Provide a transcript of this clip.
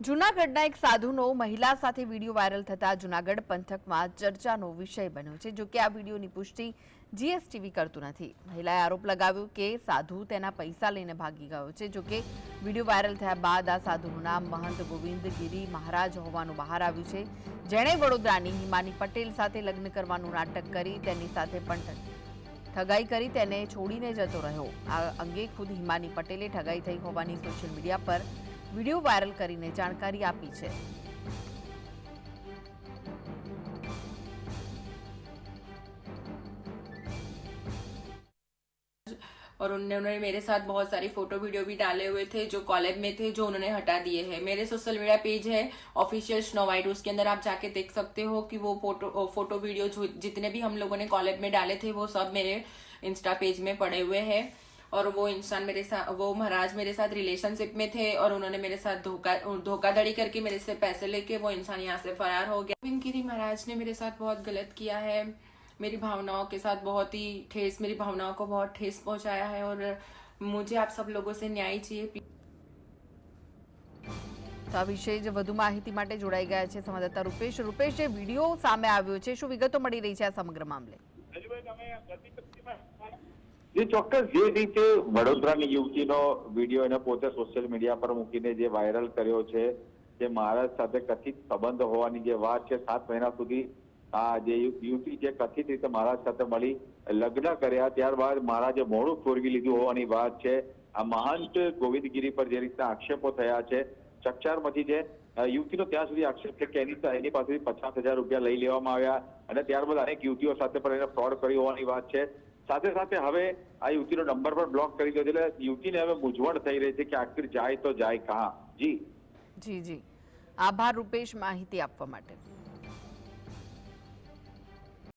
જૂનાગઢના એક સાધુનો મહિલા સાથે વિડીયો વાયરલ થતા જૂનાગઢ પંથકમાં ચર્ચાનો વિષય બન્યો છે। જો કે આ વિડીયોની પુષ્ટિ જીએસટીવી કરતું નથી। મહિલાએ આરોપ લગાવ્યો કે સાધુ તેના પૈસા લઈને ભાગી ગયો છે। જો કે વિડીયો વાયરલ થયા બાદ આ સાધુનું નામ મહંત ગોવિંદ ગિરી મહારાજ હોવાનું બહાર આવ્યું છે, જેણે વડોદરાની હિમાની પટેલ સાથે લગ્ન કરવાનું નાટક કરી તેની સાથે પણ ઠગાઈ કરી તેને છોડીને જતો રહ્યો। આ અંગે ખુદ હિમાની પટેલે ઠગાઈ થઈ હોવાની સોશિયલ મીડિયા પર वीडियो वायरल કરીને જાણકારી આપી છે। और उन्होंने मेरे साथ बहुत सारी फोटो वीडियो भी डाले हुए थे जो कॉलेज में थे, जो उन्होंने हटा दिए हैं। मेरे सोशल मीडिया पेज है ऑफिशियल स्नो वाइट, उसके अंदर आप जाके देख सकते हो कि वो फोटो वीडियो जितने भी हम लोगों ने कॉलेज में डाले थे वो सब मेरे इंस्टा पेज में पड़े हुए हैं। और वो इंसान वो महाराज मेरे साथ रिलेशनशिप में थे और उन्होंने मेरे साथ धोखाधड़ी करके मेरे से पैसे लेके वो इंसान यहाँ से फरार हो गया। गोविंद गिरी महाराज ने मेरे साथ बहुत गलत किया है, मेरी भावनाओं के साथ बहुत ही ठेस, मेरी भावनाओं को बहुत ठेस पहुंचाया है और मुझे आप सब लोगों से न्याय चाहिए। તો આ વિશે જ વધુ માહિતી માટે જોડાઈ ગયા છે સંવાદદાતા રૂપેશ। રૂપેશ, જે વિડીયો સામે આવ્યો છે, શું વિગતો મળી રહી છે આ સમગ્ર મામલે? જે ચોક્કસ જે રીતે વડોદરાની યુવતીનો વિડીયો એને પોતે સોશિયલ મીડિયા પર મૂકીને જે વાયરલ કર્યો છે, જે મહારાજ સાથે કથિત સંબંધ હોવાની જે વાત છે, 7 મહિના સુધી આ જે યુવતી જે કથિત રીતે મહારાજ સાથે મળી લગ્ન કર્યા, ત્યારબાદ મહારાજે મોડું ફોરવી લીધું હોવાની વાત છે। આ મહંત ગોવિંદગીરી પર જે રીતના આક્ષેપો થયા છે, ચકચાર મચી છે। યુવતીનો ત્યાં સુધી આક્ષેપ છે કે એની પાસેથી 50,000 રૂપિયા લઈ લેવામાં આવ્યા અને ત્યારબાદ અનેક યુવતીઓ સાથે પણ એને ફ્રોડ કર્યો હોવાની વાત છે। સાથે સાથે હવે આ યુવતીનો નંબર પણ બ્લોક કરી દીધો છે, એટલે યુવતીને હવે મૂંઝવણ થઈ રહી છે કે આખિર જાય તો જાય કહાં। જી જી જી, આભાર રૂપેશ માહિતી આપવા માટે।